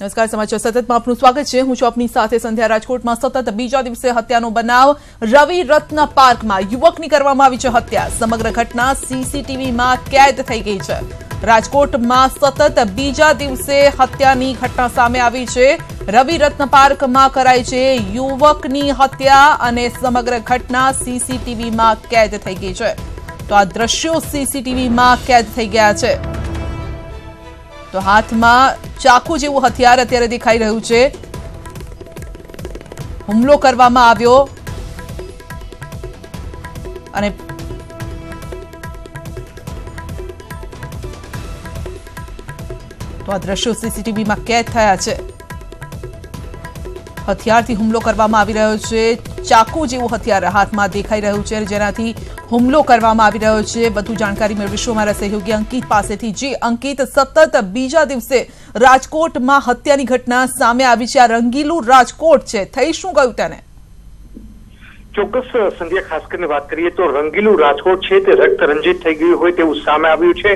નમસ્કાર, સમાચાર સતતમાં આપનું સ્વાગત છે। હું છું આપની સાથે સંધ્યા। રાજકોટમાં સતત બીજા દિવસે હત્યાનો બનાવ। રવિ રત્ન પાર્કમાં યુવકની કરવામાં આવી છે હત્યા। સમગ્ર ઘટના સીસીટીવીમાં કેદ થઈ ગઈ છે। રાજકોટમાં સતત બીજા દિવસે હત્યાની ઘટના સામે આવી છે। રવિ રત્ન પાર્કમાં કરાઈ છે યુવકની હત્યા અને સમગ્ર ઘટના સીસીટીવીમાં કેદ થઈ ગઈ છે। તો આ દ્રશ્યો સીસીટીવીમાં કેદ થઈ ગયા છે। તો હાથમાં ચાકુ જેવું હથિયાર અત્યારે દેખાઈ રહ્યું છે। હુમલો કરવામાં આવ્યો અને તો આ દ્રશ્યો સીસીટીવીમાં કેદ થયા છે। હથિયારથી હુમલો કરવામાં આવી રહ્યો છે। ચાકુ જેવું હથિયાર હાથમાં દેખાઈ રહ્યું છે જેનાથી હુમલો કરવામાં આવી રહ્યો છે। વધુ જાણકારી મેળવીશું અમારા સહયોગી અંકિત પાસેથી। જી અંકિત, સતત બીજા દિવસે રાજકોટમાં હત્યાની ઘટના સામે આવી છે। આ રંગીલું રાજકોટ છે, થઈ શું ગયું તેને? ચોક્કસ સંધ્યા, ખાસ કરીને વાત કરીએ તો રંગીલું રાજકોટ છે તે રક્ત રંજિત થઈ ગયું હોય તેવું સામે આવ્યું છે।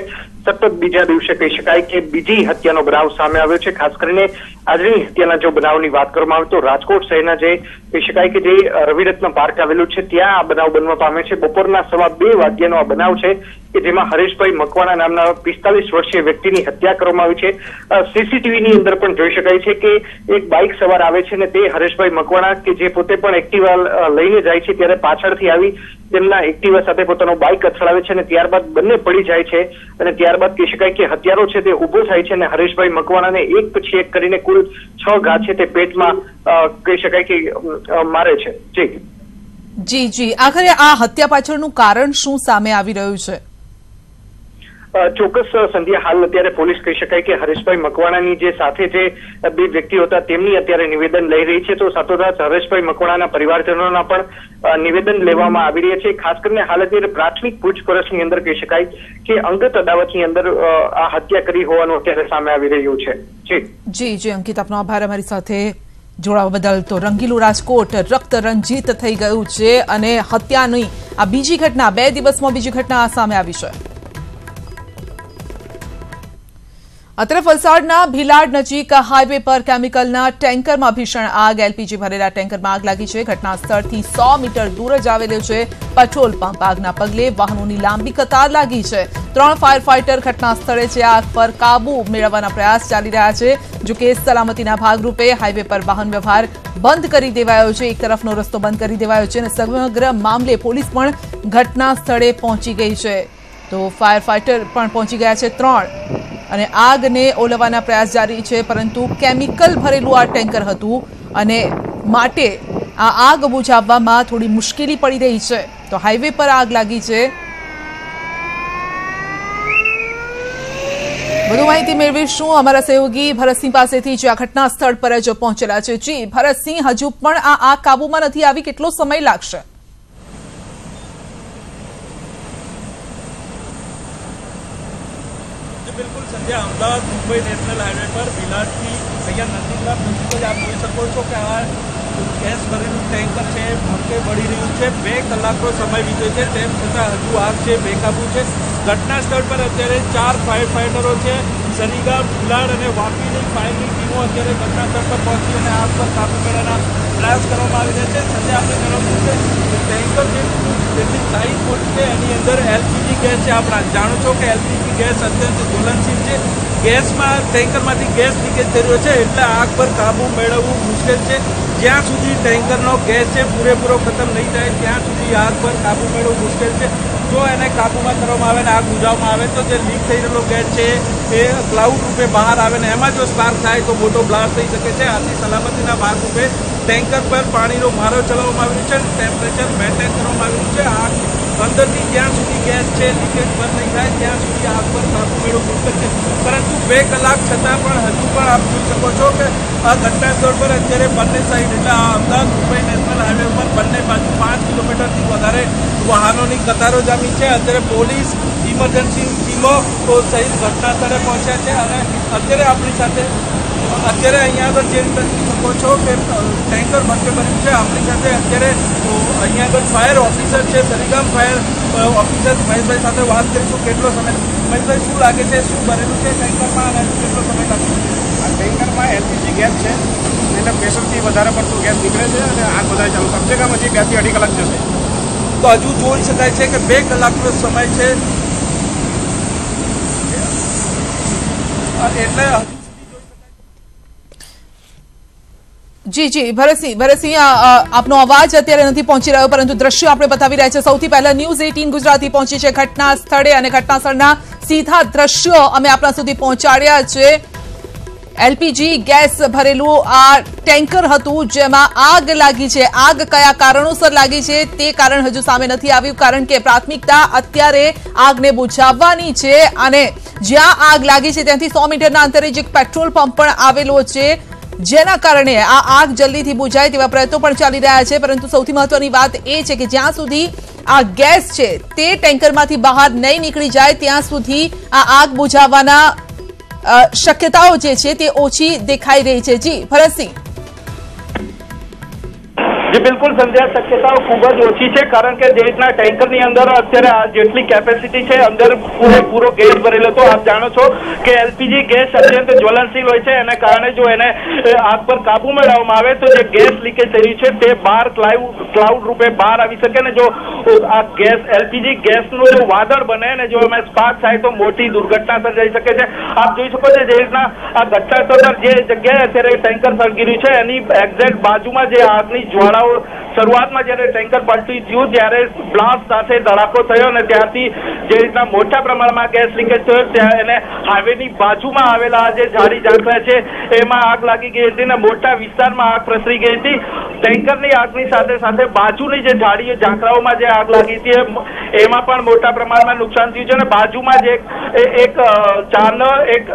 સતત બીજા દિવસે કહી શકાય કે બીજી હત્યાનો બનાવ સામે આવ્યો છે। ખાસ કરીને આજની હત્યાના જો બનાવની વાત કરવામાં આવે તો રાજકોટ શહેરના જે કહી શકાય કે જે રવિરત્ન પાર્ક આવેલું છે ત્યાં આ બનાવ બનવા પામે છે। બપોરના 2:15 વાગ્યાનો આ બનાવ છે કે જેમાં હરેશભાઈ મકવાણા નામના 45 વર્ષીય વ્યક્તિની હત્યા કરવામાં આવી છે। સીસીટીવીની અંદર પણ જોઈ શકાય છે કે એક બાઇક સવાર આવે છે અને તે હરેશભાઈ મકવાણા કે જે પોતે પણ એક્ટિવા લઈને જાય છે ત્યારે પાછળથી આવી તેમના એક્ટિવા સાથે પોતાનો બાઇક અથડાવે છે અને ત્યારબાદ બંને પડી જાય છે અને ત્યારબાદ કહી શકાય કે હત્યારો છે તે ઉભો થાય છે અને હરેશભાઈ મકવાણાને એક પછી એક કરીને કુલ 6 ઘા છે તે પેટમાં કહી શકાય કે મારે છે। જી, આખરે આ હત્યા પાછળનું કારણ શું સામે આવી રહ્યું છે? ચોક્કસ સંધ્યા, હાલ અત્યારે પોલીસ કહી શકાય કે હરેશભાઈ મકવાણાની જે સાથે જે બે વ્યક્તિઓ હતા તેમની અત્યારે નિવેદન લઈ રહી છે। તો સાથોસાથ હરેશભાઈ મકવાણાના પરિવારજનોના પણ નિવેદન લેવામાં આવી રહ્યા છે। ખાસ કરીને હાલ અત્યારે પ્રાથમિક પૂછપરછની અંદર કહી શકાય કે અંગત અદાવતની અંદર આ હત્યા કરી હોવાનું અત્યારે સામે આવી રહ્યું છે। જી અંકિત, આપનો આભાર અમારી સાથે જોડાવા બદલ। તો રંગીલું રાજકોટ રક્ત રંજિત થઈ ગયું છે અને હત્યાની આ બીજી ઘટના, 2 દિવસમાં બીજી ઘટના સામે આવી છે। આ તરફ વલસાડના ભીલાડ નજીક હાઈવે પર કેમિકલના ટેન્કરમાં ભીષણ આગ। એલપીજી ભરેલા ટેન્કરમાં આગ લાગી છે। ઘટના સ્થળથી 100 મીટર દૂર જ આવેલું છે પેટ્રોલ પંપ। આગના પગલે વાહનોની લાંબી કતાર લાગી છે। 3 ફાયર ફાઈટર ઘટના સ્થળે છે। આગ પર કાબુ મેળવવાના પ્રયાસ ચાલી રહ્યા છે। જો કે સલામતીના ભાગરૂપે હાઈવે પર વાહન વ્યવહાર બંધ કરી દેવાયો છે। એક તરફનો રસ્તો બંધ કરી દેવાયો છે અને સમગ્ર મામલે પોલીસ પણ ઘટના સ્થળે પહોંચી ગઈ છે। તો ફાયર ફાઈટર પણ પહોંચી ગયા છે 3 અને આગને ઓલવવાના પ્રયાસ જારી છે। પરંતુ કેમિકલ ભરેલું આ ટેન્કર હતું અને માટે આ આગ બુઝાવવામાં થોડી મુશ્કેલી પડી રહી છે। તો હાઈવે પર આગ લાગી છે। વધુ માહિતી મેળવીશું અમારા સહયોગી ભરતસિંહ પાસેથી, જે આ ઘટના સ્થળ પર જ પહોંચેલા છે। જી ભરતસિંહ, હજુ પણ આ આગ કાબુમાં નથી આવી, કેટલો સમય લાગશે? बिल्कुल संध्या, अहमदाबाद मुंबई नेशनल हाईवे पर भीलाडથી અહીંયા નજીકના નજીક જ આપ જોઈ શકો છો કે આ ગેસ ભરેલું ટેન્કર છે ભડકે બળી રહ્યું છે। 2 કલાકનો સમય વીત્યો છે, તેમ છતાં હજુ આગ છે બેકાબુ છે। ઘટના સ્થળ પર અત્યારે 4 ફાયર ફાઈટરો છે। સરીગામ, ભીલાડ અને વાપીની ફાયરની ટીમો અત્યારે ઘટના સ્થળ પર પહોંચી અને આગ પર કાબુ મેળવવાના પ્રયાસ કરવામાં આવી રહ્યા છે। સંધ્યા, આપણે જણાવ્યું છે કે ટેન્કર જેટલી સાઈઝ મોટી છે એની અંદર એલપીજી ગેસ છે। આપ જાણો છો કે એલપીજી ગેસ અત્યંત જ્વલનશીલ છે। ગેસમાં ટેન્કરમાંથી ગેસ લીકેજ થઈ રહ્યો છે એટલે આગ પર કાબુ મેળવવું મુશ્કેલ છે। જ્યાં સુધી ટેન્કરનો ગેસ છે પૂરેપૂરો ખતમ નહીં થાય ત્યાં સુધી આગ પર કાબુ મેળવવું મુશ્કેલ છે। જો એને કાબૂમાં કરવામાં આવે ને આગ બુઝાવવામાં આવે તો જે લીક થઈ રહેલો ગેસ છે એ ક્લાઉડ રૂપે બહાર આવે ને એમાં જો સ્પાર્ક થાય તો મોટો બ્લાસ્ટ થઈ શકે છે। આથી સલામતીના ભાગરૂપે ટેન્કર પર પાણીનો મારો ચલાવવામાં આવ્યો છે। ટેમ્પરેચર મેન્ટેન કરવામાં આવ્યું છે। આગ અંદરથી જ્યાં સુધી ગેસ છે લીકેજ બંધ નહીં થાય ત્યાં સુધી આગ પર કાબુ મેળવવું મુશ્કેલ છે। પરંતુ 2 કલાક છતાં પણ હજુ પણ આપ જોઈ શકો છો કે આ ઘટના સ્થળ પર અત્યારે બંને સાઈડ એટલે અમદાવાદ મુંબઈ નેશનલ હાઈવે ઉપર બંને બાજુ 5 કિલોમીટરથી વધારે વાહનોની કતારો જામી છે। અત્યારે પોલીસ, ઇમરજન્સી ટીમો સહિત ઘટના સ્થળે પહોંચ્યા છે અને અત્યારે આપણી સાથે અત્યારે અહીંયા આગળ જે રીતે શકો છો કે ટેન્કર ભડકે ભર્યું છે। આપણી સાથે અત્યારે અહીંયા આગળ ફાયર ઓફિસર છે, સરીગામ ફાયર ઓફિસર મહેશભાઈ સાથે વાત કરીશું। કેટલો સમય મહેશભાઈ, શું લાગે છે, શું ભરેલું છે ટેન્કરમાં અને કેટલો સમય લાગે છે? આ ટેન્કરમાં એલપીજી ગેસ છે એને પ્રેશરથી વધારે પડતું ગેસ નીકળે છે અને આગ વધારે ચાલુ કમસે કમ હજી 2 થી 2.5 કલાક જશે. તો હજુ જોઈ શકાય છે કે 2 કલાકનો સમય છે એટલે જી ભરતસિંહ આપનો અવાજ અત્યારે નથી પહોંચી રહ્યો, પરંતુ દ્રશ્યો આપણે બતાવી રહ્યા છે. સૌથી પહેલા ન્યૂઝ 18 ગુજરાતી પહોંચી છે ઘટના સ્થળે અને ઘટના સ્થળના સીધા દ્રશ્યો અમે આપણા સુધી પહોંચાડ્યા છે. એલપીજી ગેસ ભરેલું આ ટેન્કર હતું જેમાં આગ લાગી છે. આગ કયા કારણોસર લાગી છે તે કારણ હજુ સામે નથી આવ્યું, કારણ કે પ્રાથમિકતા અત્યારે આગને બુઝાવવાની છે. અને જ્યાં આગ લાગી છે ત્યાંથી 100 મીટરના અંતરે જ એક પેટ્રોલ પંપ પણ આવેલો છે, જેના કારણે આ આગ જલ્દીથી બુઝાય તેવા પ્રયત્નો પણ ચાલી રહ્યા છે. પરંતુ સૌથી મહત્વની વાત એ છે કે જ્યાં સુધી આ ગેસ છે તે ટેન્કરમાંથી બહાર નહીં નીકળી જાય ત્યાં સુધી આ આગ બુઝાવવાના શક્યતાઓ જે છે તે ઓછી દેખાઈ રહી છે. જી ભરતસિંહ. जी बिल्कुल संध्या, शक्यताओं खूब ज ओછી છે, કારણ કે જે રીતના ટેન્કરની અંદર અત્યારે આ જેટલી કેપેસિટી છે અંદર પૂરો ગેસ ભરેલો હતો. આપ જાણો છો કે એલપીજી ગેસ અત્યંત જ્વલનશીલ હોય છે, એને કારણે જો એને આગ પર કાબુ મેળવવામાં આવે તો જે ગેસ લીકેજ થઈ રહ્યું છે તે બહાર ક્લાઉડ રૂપે બહાર આવી શકે ને જો આ ગેસ એલપીજી ગેસનું જો વાદળ બને ને જો એમાં સ્પાર્ક થાય તો મોટી દુર્ઘટના સર્જાઈ શકે છે. આપ જોઈ શકો છો જે રીતના આ ઘટના સ્થળ જે જગ્યાએ અત્યારે ટેન્કર સળગી રહ્યું છે એની એક્ઝેક્ટ બાજુમાં જે આગની જ્વાળાઓ શરૂઆતમાં જ્યારે ટેન્કર પલટી થયું ત્યારે બ્લાસ્ટ સાથે ધડાકો થયો અને ત્યારથી જે રીતના મોટા પ્રમાણમાં ગેસ લીકેજ થયો ત્યાં એને હાઈવેની બાજુમાં આવેલા જે ઝાડી ઝાંખરા છે એમાં આગ લાગી ગઈ હતી અને મોટા વિસ્તારમાં આગ પ્રસરી ગઈ હતી. ટેન્કરની આગની સાથે સાથે બાજુની જે ઝાડીઓ ઝાંખરાઓમાં જે આગ લાગી હતી એમાં પણ મોટા પ્રમાણમાં નુકસાન થયું છે અને બાજુમાં જે એક ચાનો એક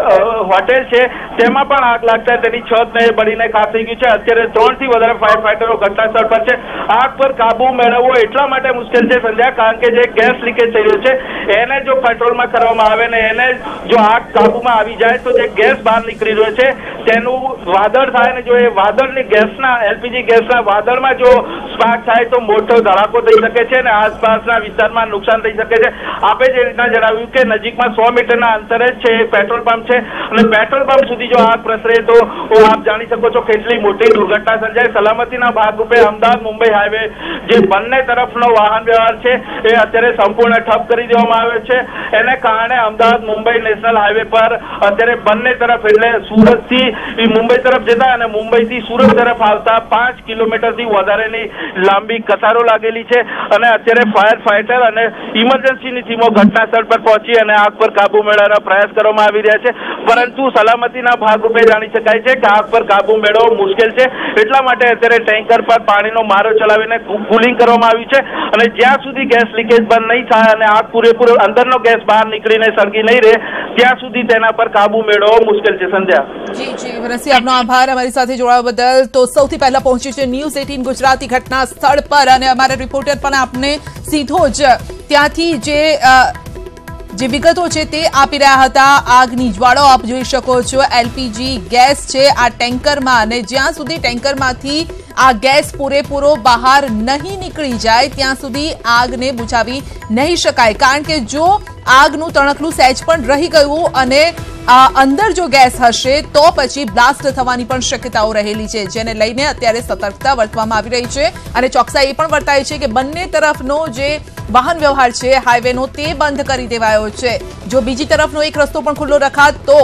હોટેલ છે તેમાં પણ આગ લાગતા તેની છત બળીને ખાક થઈ ગયું છે. અત્યારે 3 થી વધારે ફાયર ફાઈટરો ઘટનાસ્થળ પર છે. આગ પર કાબુ મેળવવો એટલા માટે મુશ્કેલ છે સંધ્યા, કારણ કે જે ગેસ લીકેજ થઈ રહ્યો છે એને જો કંટ્રોલમાં કરવામાં આવે ને એને જો આગ કાબુમાં આવી જાય તો જે ગેસ બહાર નીકળી રહ્યો છે તેનું વાદળ થાય ને જો એ વાદળની ગેસના એલપીજી ગેસના વાદળમાં જો સ્પાર્ક થાય તો મોટો ધડાકો થઈ શકે છે અને આસપાસના વિસ્તારમાં નુકસાન થઈ શકે છે. આપે જે રીતના જણાવ્યું કે નજીકમાં 100 મીટરના અંતરે જ છે પેટ્રોલ પંપ છે અને પેટ્રોલ પંપ સુધી જો આગ પ્રસરે તો આપ જાણી શકો છો કેટલી મોટી દુર્ઘટના સર્જાય. સલામતીના ભાગરૂપે અમદાવાદ મુંબઈ હાઈવે જે બંને તરફનો વાહન વ્યવહાર છે એ અત્યારે સંપૂર્ણ ઠપ કરી દેવામાં આવ્યો છે. એને કારણે અમદાવાદ મુંબઈ નેશનલ હાઈવે પર અત્યારે બંને તરફ એટલે સુરતથી મુંબઈ તરફ જતા અને મુંબઈથી સુરત તરફ આવતા 5 કિલોમીટરથી વધારેની લાંબી કતારો લાગેલી છે અને અત્યારે ફાયર ફાઈટર અને ઇમરજન્સીની ટીમો ઘટના સ્થળ પર પહોંચી અને આગ પર કાબુ મેળવવાનો પ્રયાસ કરવામાં આવી રહ્યા છે. પરંતુ સલામતીના ભાગરૂપે જાણી શકાય છે કે આગ પર કાબુ મેળવવો મુશ્કેલ છે, એટલા માટે અત્યારે ટેન્કર પર પાણીનો મારો ચલાવીને કુલિંગ કરવામાં આવ્યું છે અને જ્યાં સુધી ગેસ લીકેજ બંધ નહીં થાય અને આગ પૂરેપૂરો અંદરનો ગેસ બહાર નીકળીને સળગી નહીં રહે ત્યાં સુધી તેના પર કાબુ મેળવવો મુશ્કેલ છે. સંધ્યા. જી ભરતસિંહ, આપનો આભાર અમારી સાથે જોડાવા બદલ. તો સૌથી પહેલા પહોંચ્યું છે ન્યૂઝ 18 ગુજરાતી ઘટના સ્થળ પર અને અમારા રિપોર્ટર પણ આપને સીધો જ ત્યાંથી જે વિગતો છે તે આપી રહ્યા હતા. આગની જ્વાળાઓ આપ જોઈ શકો છો. એલપીજી ગેસ છે આ ટેન્કરમાં અને જ્યાં સુધી ટેન્કરમાંથી આ ગેસ પૂરેપૂરો બહાર નહીં નીકળી જાય ત્યાં સુધી આગને બુઝાવી નહીં શકાય, કારણ કે જો આગનું તણખલું સહેજ પણ રહી ગયું અને અંદર જો ગેસ હશે તો પછી બ્લાસ્ટ થવાની પણ શક્યતાઓ રહેલી છે, જેને લઈને અત્યારે સતર્કતા વર્તવામાં આવી રહી છે અને ચોકસાઈ એ પણ વર્તાય છે કે બંને તરફનો જે વાહન વ્યવહાર છે હાઈવેનો તે બંધ કરી દેવાયો છે. જો બીજી તરફનો એક રસ્તો પણ ખુલ્લો રખાત તો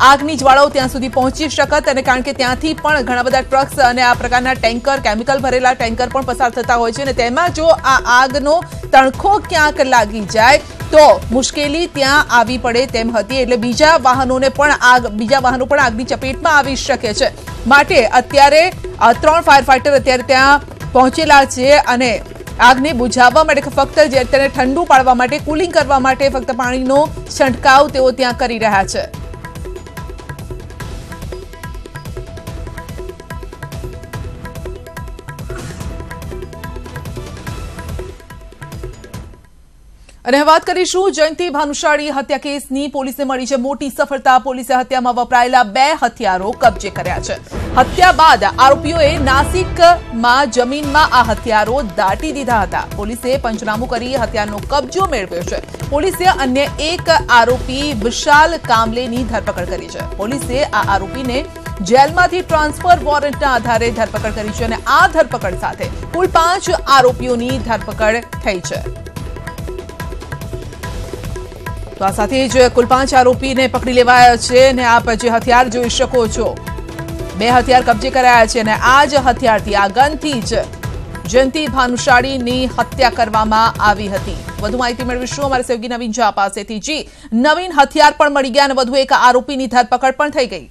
આગની જ્વાળાઓ ત્યાં સુધી પહોંચી શકત અને કારણ કે ત્યાંથી પણ ઘણા બધા ટ્રક્સ અને આ પ્રકારના ટેન્કર કેમિકલ ભરેલા ટેન્કર પણ પસાર થતા હોય છે અને તેમાં જો આ આગનો તણખો ક્યાંક લાગી જાય તો મુશ્કેલી ત્યાં આવી પડે તેમ હતી. એટલે બીજા વાહનો પણ આગની ચપેટમાં આવી શકે છે. માટે અત્યારે 3 ફાયર ફાઈટર અત્યારે ત્યાં પહોંચેલા છે અને આગને બુઝાવવા માટે ફક્ત તેને ઠંડુ પાડવા માટે કુલિંગ કરવા માટે ફક્ત પાણીનો છંટકાવ તેઓ ત્યાં કરી રહ્યા છે. અને વાત કરીશું જયંતિ ભાનુશાળી હત્યા કેસની. પોલીસને મળી છે મોટી સફળતા. પોલીસે હત્યામાં વપરાયેલા 2 હથિયારો કબજે કર્યા છે. હત્યા બાદ આરોપીઓએ નાસિકમાં જમીનમાં આ હથિયારો દાટી દીધા હતા. પોલીસે પંચનામું કરી હથિયારનો કબજો મેળવ્યો છે. પોલીસે અન્ય એક આરોપી વિશાલ કામલેની ધરપકડ કરી છે. પોલીસે આ આરોપીને જેલમાંથી ટ્રાન્સફર વોરંટના આધારે ધરપકડ કરી છે અને આ ધરપકડ સાથે કુલ 5 આરોપીઓની ધરપકડ થઈ છે. તો આ સાથે જ કુલ 5 આરોપીને પકડી લેવાયા છે અને આપ જે હથિયાર જોઈ શકો છો, 2 હથિયાર કબજે કરાયા છે અને આ જ હથિયારથી આ ગનથી જ જયંતિ ભાનુશાળીની હત્યા કરવામાં આવી હતી. વધુ માહિતી મેળવીશું અમારા સહયોગી નવીન ઝા પાસેથી. જી નવીન, હથિયાર પણ મળી ગયા અને વધુ એક આરોપીની ધરપકડ પણ થઈ ગઈ.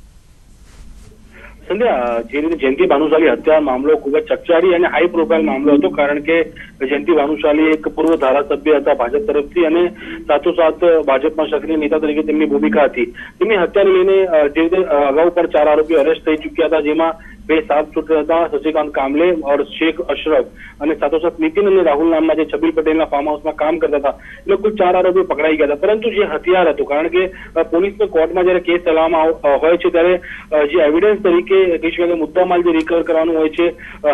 સંધ્યા, જે રીતે જયંતિ ભાનુશાલી હત્યા મામલો ખૂબ જ ચકચારી અને હાઈ પ્રોફાઇલ મામલો હતો, કારણ કે જયંતિ ભાનુશાલી એક પૂર્વ ધારાસભ્ય હતા ભાજપ તરફથી અને સાથોસાથ ભાજપમાં સક્રિય નેતા તરીકે તેમની ભૂમિકા હતી. તેમની હત્યાને લઈને જે રીતે અગાઉ પણ 4 આરોપીઓ અરેસ્ટ થઈ ચૂક્યા હતા, જેમાં 2 સાત શૂટર હતા, શશિકાંત કામલે और શેખ અશરફ અને સાથોસાથ નીતિન અને રાહુલ નામના જે છબીલ પટેલના ફાર્મ હાઉસમાં કામ કરતા હતા. એટલે કુલ 4 આરોપીઓ પકડાઈ ગયા હતા. પરંતુ જે હથિયાર હતું, કારણ કે પોલીસને કોર્ટમાં જયારે કેસ ચલાવવામાં હોય છે ત્યારે જે એવિડન્સ તરીકે કહી શકાય કે મુદ્દામાલ જે રિકવર કરવાનું હોય છે,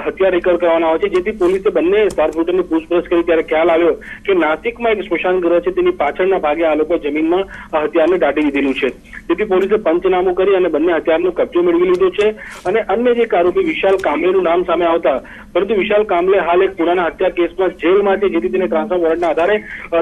હથિયાર રિકવર કરવાના હોય છે, જેથી પોલીસે બંને શાર્પશૂટરની પૂછપરછ કરી ત્યારે ખ્યાલ આવ્યો કે નાસિકમાં એક સ્મશાન ગૃહ છે, તેની પાછળના ભાગે આ લોકો જમીનમાં હથિયારને દાટી દીધેલું છે. જેથી પોલીસે પંચનામું કરી અને બંને હથિયારનો કબજો મેળવી લીધો છે. અને અન્ય એક આરોપી વિશાલ કામલેનું નામ સામે આવતા, પરંતુ વિશાલ કામલે હાલ એક પુરાના હત્યા કેસમાં જેલમાં છે, જેથી તેને ટ્રાન્સફર વોરંટના આધારે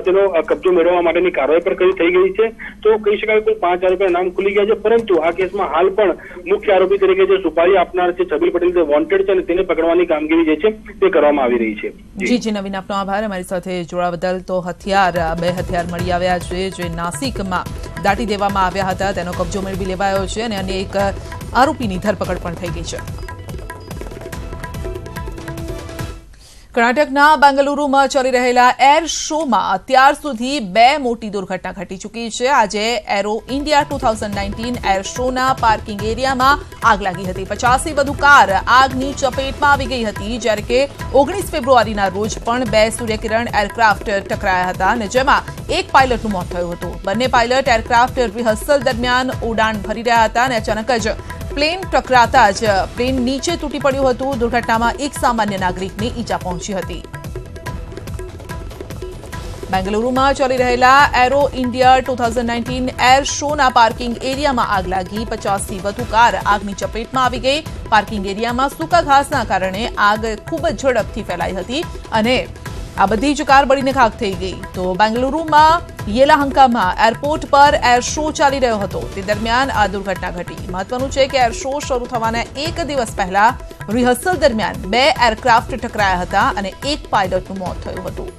તેનો કબજો મેળવવા માટેની કાર્યવાહી પણ થઈ ગઈ છે. તો કહી શકાય કુલ 5 આરોપીના નામ ખુલી ગયા છે. પરંતુ આ કેસમાં હાલ પણ મુખ્ય આરોપી તરીકે જે સુપારી આપનાર છે છબીલ પટેલ, જે વોન્ટેડ છે અને તેને પકડવાની કામગીરી જે છે તે કરવામાં આવી રહી છે. જી નવીન, આપનો આભાર અમારી સાથે જોડાવા બદલ. તો હથિયાર 2 હથિયાર મળી આવ્યા છે, જે નાસિકમાં દાટી દેવામાં આવ્યા હતા, તેનો કબજો મેળવી લેવાયો છે અને અન્ય એક આરોપીની ધરપકડ પણ થઈ ગઈ છે. કર્ણાટકના બેંગલુરુમાં ચાલી રહેલા એર શોમાં અત્યાર સુધી 2 મોટી દુર્ઘટના ઘટી ચૂકી છે. આજે એરો ઇન્ડિયા 2019 એર શોના પાર્કિંગ એરિયામાં આગ લાગી હતી. 50થી વધુ કાર આગની ચપેટમાં આવી ગઈ હતી, જ્યારે કે 19 ફેબ્રુઆરીના રોજ પણ 2 સૂર્યકિરણ એરક્રાફ્ટ ટકરાયા હતા અને જેમાં એક પાયલટનું મોત થયું હતું. બંને પાયલટ એરક્રાફ્ટ રિહર્સલ દરમિયાન ઉડાન ભરી રહ્યા હતા અને અચાનક જ પ્લેન ટકરાતા જ પ્લેન નીચે તૂટી પડ્યું હતું. દુર્ઘટનામાં એક સામાન્ય નાગરિકને ઈજા પહોંચી હતી. બેંગલુરુમાં ચાલી રહેલા એરો ઇન્ડિયા 2019 એર શોના પાર્કિંગ એરિયામાં આગ લાગી. 50થી વધુ કાર આગની ચપેટમાં આવી ગઈ. પાર્કિંગ એરિયામાં સૂકા ઘાસના કારણે આગ ખૂબ જ ઝડપથી ફેલાઈ હતી અને આ બધી જ કાર બળીને ખાખ થઈ ગઈ. તો બેંગલુરુમાં યેલાહંકામાં એરપોર્ટ પર એર શો ચાલી રહ્યો હતો, તે દરમિયાન આ દુર્ઘટના ઘટી. મહત્વનું છે કે એર શો શરૂ થવાના 1 દિવસ પહેલા રિહર્સલ દરમિયાન 2 એરક્રાફ્ટ ટકરાયા હતા અને એક પાયલટનું મોત થયું હતું.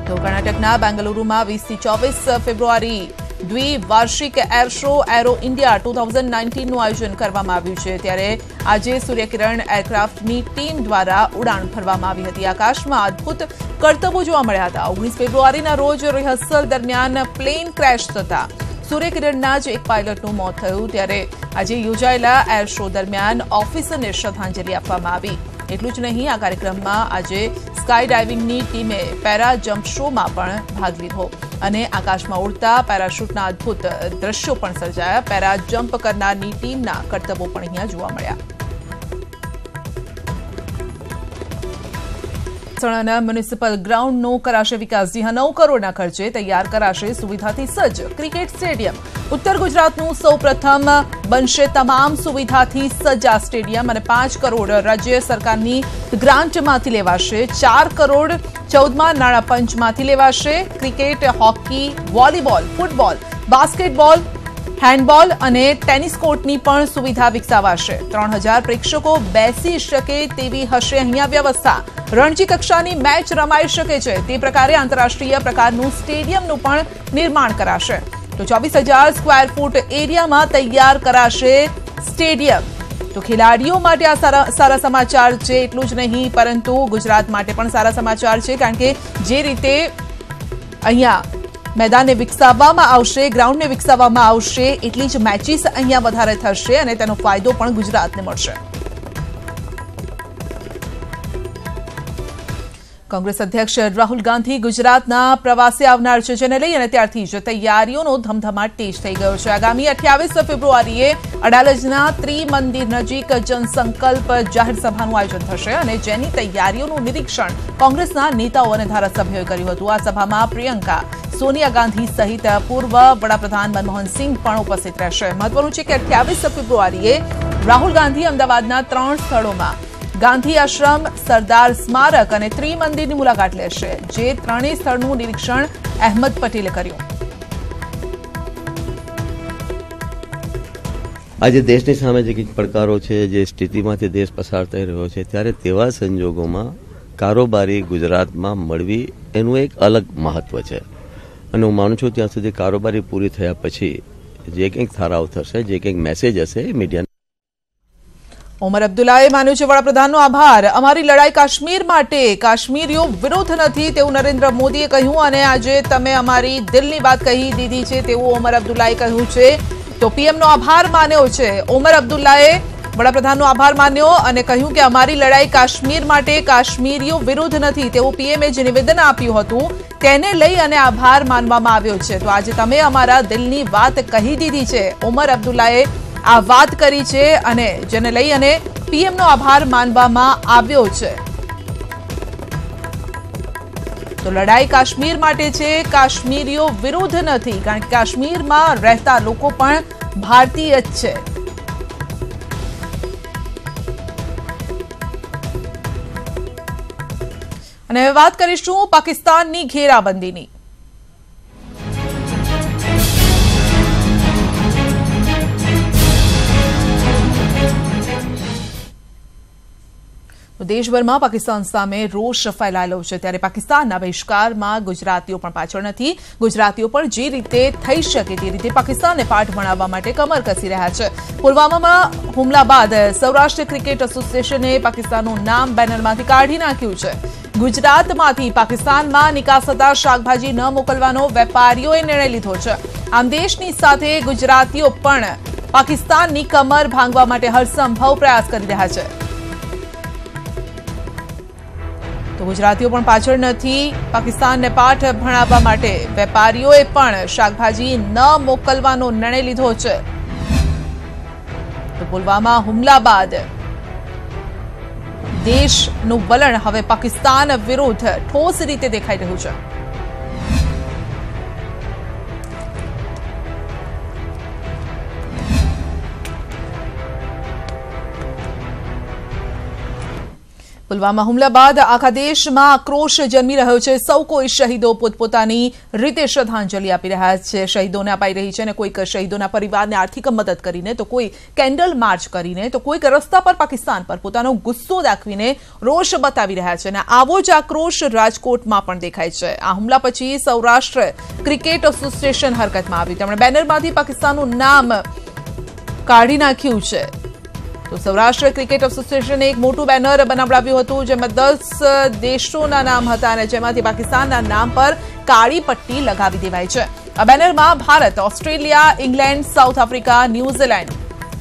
તો કર્ણાટકના બેંગલુરુમાં 20 થી 24 ફેબ્રુઆરી દ્વિવાર્ષિક એર શો એરો ઇન્ડિયા 2019 નું આયોજન કરવામાં આવ્યું છે. ત્યારે આજે સૂર્યકિરણ એરક્રાફ્ટની ટીમ દ્વારા ઉડાન ભરવામાં આવી હતી. આકાશમાં અદભુત કરતબો જોવા મળ્યા હતા. 19 ફેબ્રુઆરીના રોજ રિહર્સલ દરમિયાન પ્લેન ક્રેશ થતા સૂર્યકિરણના જ એક પાયલટનું મોત થયું. ત્યારે આજે યોજાયેલા એર શો દરમિયાન ઓફિસરને શ્રદ્ધાંજલિ આપવામાં આવી. એટલું જ નહીં, આ કાર્યક્રમમાં આજે સ્કાય ડાઇવિંગની ટીમે પેરા જમ્પ શોમાં પણ ભાગ લીધો અને આકાશમાં ઉડતા પેરાશૂટના અદભુત દ્રશ્યો પણ સર્જાયા. પેરા જમ્પ કરનારની ટીમના કરતબો પણ અહીંયા જોવા મળ્યા. મહેસાણાના મ્યુનિસિપલ ગ્રાઉન્ડનો કરાશે વિકાસ. 9 કરોડના ખર્ચે તૈયાર કરાશે સુવિધાથી સજ્જ ક્રિકેટ સ્ટેડિયમ. ઉત્તર ગુજરાતનું સૌપ્રથમ બનશે તમામ સુવિધાથી સજ્જ આ સ્ટેડિયમ અને 5 કરોડ રાજ્ય સરકારની ગ્રાન્ટમાંથી લેવાશે. 4 કરોડ 14માં નાણાં પંચમાંથી લેવાશે. Cricket, hockey, volleyball, football, basketball, handball અને ટેનિસ કોર્ટની પણ સુવિધા વિકસાવાશે. 3000 પ્રેક્ષકો બેસી શકે તેવી હશે અહીંયા વ્યવસ્થા. રણજી કક્ષાની મેચ રમાઈ શકે છે તે પ્રકારે આંતરરાષ્ટ્રીય પ્રકારનું સ્ટેડિયમનું પણ નિર્માણ કરાશે. તો 24,000 સ્ક્વેર ફૂટ એરિયામાં તૈયાર કરાશે સ્ટેડિયમ. તો ખેલાડીઓ માટે આ સારા સમાચાર છે. એટલું જ નહીં, પરંતુ ગુજરાત માટે પણ સારા સમાચાર છે, કારણ કે જે રીતે અહીંયા મેદાનને વિકસાવવામાં આવશે, ગ્રાઉન્ડને વિકસાવવામાં આવશે, એટલી જ મેચીસ અહીંયા વધારે થશે અને તેનો ફાયદો પણ ગુજરાતને મળશે. કોંગ્રેસ અધ્યક્ષ રાહુલ ગાંધી ગુજરાતના પ્રવાસે આવનાર છે, જેને લઈ અને ત્યારથી જ તૈયારીઓનો ધમધમાટ તેજ થઈ ગયો છે. આગામી 28 ફેબ્રુઆરીએ અડાલજના ત્રિમંદિર નજીક જનસંકલ્પ જાહેર સભાનું આયોજન થશે અને જેની તૈયારીઓનું નિરીક્ષણ કોંગ્રેસના નેતાઓ અને ધારાસભ્યોએ કર્યું હતું. આ સભામાં પ્રિયંકા, સોનિયા ગાંધી સહિત પૂર્વ વડાપ્રધાન મનમોહન સિંહ પણ ઉપસ્થિત રહેશે. મહત્વનું છે કે 28 ફેબ્રુઆરીએ રાહુલ ગાંધી અમદાવાદના 3 સ્થળોમાં ગાંધી આશ્રમ, સરદાર સ્મારક અને ત્રિમંદિરની મુલાકાત લેશે, જે ત્રણેય સ્થળનું નિરીક્ષણ અહેમદ પટેલે કર્યું. આજે દેશની સામે જે કંઈક પડકારો છે, જે સ્થિતિમાંથી દેશ પસાર થઈ રહ્યો છે, ત્યારે તેવા સંજોગોમાં કારોબારી ગુજરાતમાં મળવી એનું એક અલગ મહત્વ છે. અને હું માનું છું ત્યાં સુધી કારોબારી પૂરી થયા પછી જે કંઈક ઠરાવ થશે, જે કંઈક મેસેજ હશે એ મીડિયા. ઉમર અબ્દુલ્લાએ માન્યું છે વડાપ્રધાનનો આભાર. અમારી લડાઈ કાશ્મીર માટે, કાશ્મીરીઓ વિરુદ્ધ નથી તેવું નરેન્દ્ર મોદીએ કહ્યું અને આજે તમે અમારી દિલની વાત કહી દીધી છે તેવું ઉમર અબ્દુલ્લાએ કહ્યું છે. તો પીએમનો આભાર માન્યો છે. ઉમર અબ્દુલ્લાએ વડાપ્રધાનનો આભાર માન્યો અને કહ્યું કે અમારી લડાઈ કાશ્મીર માટે, કાશ્મીરીઓ વિરુદ્ધ નથી તેવું પીએમએ જે નિવેદન આપ્યું હતું તેને લઈ અને આભાર માનવામાં આવ્યો છે. તો આજે તમે અમારા દિલની વાત કહી દીધી છે, ઉમર અબ્દુલ્લાએ આ વાત કરી છે અને જેને લઈ અને પીએમનો આભાર માનવામાં આવ્યો છે. તો લડાઈ કાશ્મીર માટે છે, કાશ્મીરીઓ વિરુદ્ધ નથી, કારણ કે કાશ્મીરમાં રહેતા લોકો પણ ભારતીય જ છે. અને હવે વાત કરીશું પાકિસ્તાનની ઘેરાબંધીની. દેશભરમાં પાકિસ્તાન સામે રોષ ફેલાયેલો છે, ત્યારે પાકિસ્તાનના બહિષ્કારમાં ગુજરાતીઓ પણ પાછળ નથી. ગુજરાતીઓ પણ જે રીતે થઈ શકે તે રીતે પાકિસ્તાનને પાઠ ભણાવવા માટે કમર કસી રહ્યા છે. પુલવામામાં હુમલા બાદ સૌરાષ્ટ્ર ક્રિકેટ એસોસિએશને પાકિસ્તાનનું નામ બેનરમાંથી કાઢી નાખ્યું છે. ગુજરાતમાંથી પાકિસ્તાનમાં નિકાસ થતા શાકભાજી ન મોકલવાનો વેપારીઓએ નિર્ણય લીધો છે. આમ દેશની સાથે ગુજરાતીઓ પણ પાકિસ્તાનની કમર ભાંગવા માટે હરસંભવ પ્રયાસ કરી રહ્યા છે. તો ગુજરાતીઓ પણ પાછળ નથી. પાકિસ્તાનને પાઠ ભણાવવા માટે વેપારીઓએ પણ શાકભાજી ન મોકલવાનો નિર્ણય લીધો છે. તો પુલવામા હુમલા બાદ દેશનું વલણ હવે પાકિસ્તાન વિરુદ્ધ ઠોસ રીતે દેખાઈ રહ્યું છે. પુલવામા હુમલા બાદ આખા દેશમાં આક્રોશ જન્મી રહ્યો છે. સૌ કોઈ શહીદો પોતપોતાની રીતે શ્રદ્ધાંજલિ આપી રહ્યા છે, શહીદોને અપાઈ રહી છે અને કોઈક શહીદોના પરિવારને આર્થિક મદદ કરીને, તો કોઈ કેન્ડલ માર્ચ કરીને, તો કોઈક રસ્તા પર પાકિસ્તાન પર પોતાનો ગુસ્સો દાખવીને રોષ બતાવી રહ્યા છે. અને આવો જ આક્રોશ રાજકોટમાં પણ દેખાય છે. આ હુમલા પછી સૌરાષ્ટ્ર ક્રિકેટ એસોસિએશન હરકતમાં આવ્યું. તેમણે બેનરમાંથી પાકિસ્તાનનું નામ કાઢી નાખ્યું છે. તો સૌરાષ્ટ્ર ક્રિકેટ એસોસિએશને એક મોટું બેનર બનાવડાવ્યું હતું, જેમાં 10 દેશોના નામ હતા અને જેમાંથી પાકિસ્તાનના નામ પર કાળી પટ્ટી લગાવી દેવાઈ છે. આ બેનરમાં Bharat, Australia, England, south Africa, New Zealand,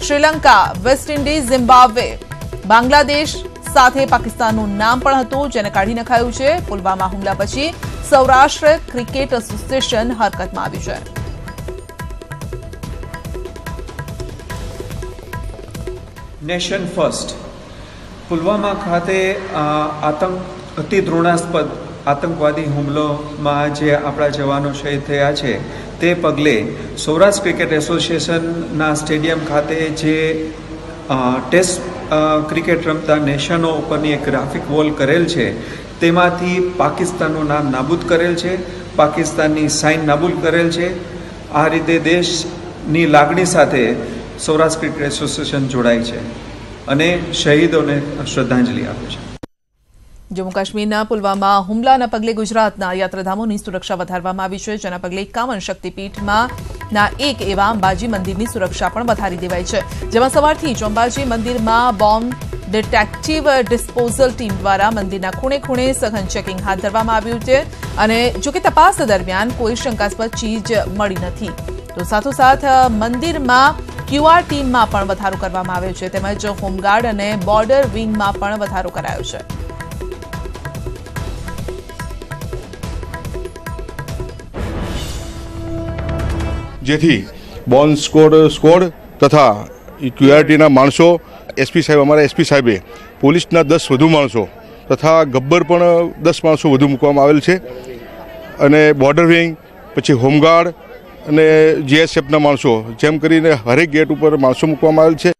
Sri Lanka, West Indies, Zimbabwe, Bangladesh સાથે પાકિસ્તાનનું નામ પણ હતું, જેને કાઢી નખાયું છે. પુલવામા હુમલા પછી સૌરાષ્ટ્ર ક્રિકેટ એસોસિએશન હરકતમાં આવ્યું છે. Nation first. પુલવામા ખાતે અતિ દ્રોણાસ્પદ આતંકવાદી હુમલોમાં જે આપણા જવાનો શહીદ થયા છે તે પગલે સૌરાષ્ટ્ર ક્રિકેટ એસોસિએશનના સ્ટેડિયમ ખાતે જે ટેસ્ટ ક્રિકેટ રમતા નેશનો ઉપરની એક ગ્રાફિક વોલ કરેલ છે, તેમાંથી પાકિસ્તાનનું નામ નાબૂદ કરેલ છે, પાકિસ્તાનની સાઇન નાબૂદ કરેલ છે. આ રીતે દેશની લાગણી સાથે સૌરાષ્ટ્ર ક્રિકેટ એસોસિએશન જોડાય છે અને શહીદોને શ્રદ્ધાંજલિ આપે છે. જમ્મુ કાશ્મીરના પુલવામા હુમલાના પગલે ગુજરાતના યાત્રાધામોની સુરક્ષા વધારવામાં આવી છે, જેના પગલે 51 શક્તિપીઠમાંના એક એવા અંબાજી મંદિરની સુરક્ષા પણ વધારી દેવાઈ છે, જેમાં સવારથી જ અંબાજી મંદિરમાં બોમ્બ ડિટેક્ટિવ ડિસ્પોઝલ ટીમ દ્વારા મંદિરના ખૂણે ખૂણે સઘન ચેકિંગ હાથ ધરવામાં આવ્યું છે અને જોકે તપાસ દરમિયાન કોઈ શંકાસ્પદ ચીજ મળી નથી. તો સાથોસાથ મંદિરમાં ક્યુઆર ટીમમાં પણ વધારો કરવામાં આવ્યો છે, તેમજ હોમગાર્ડ અને બોર્ડર વિંગમાં પણ વધારો કરાયો છે. જેથી બોન્ડ સ્કોડ તથા ક્યુઆરટીના માણસો, એસપી સાહેબ, અમારા એસપી સાહેબે પોલીસના 10 વધુ માણસો તથા ગબ્બર પણ 10 માણસો વધુ મૂકવામાં આવેલ છે અને બોર્ડર વિંગ, પછી હોમગાર્ડ અને જીએસએફના માણસો, જેમ કરીને હરેક ગેટ ઉપર માણસો મૂકવામાં આવેલ છે.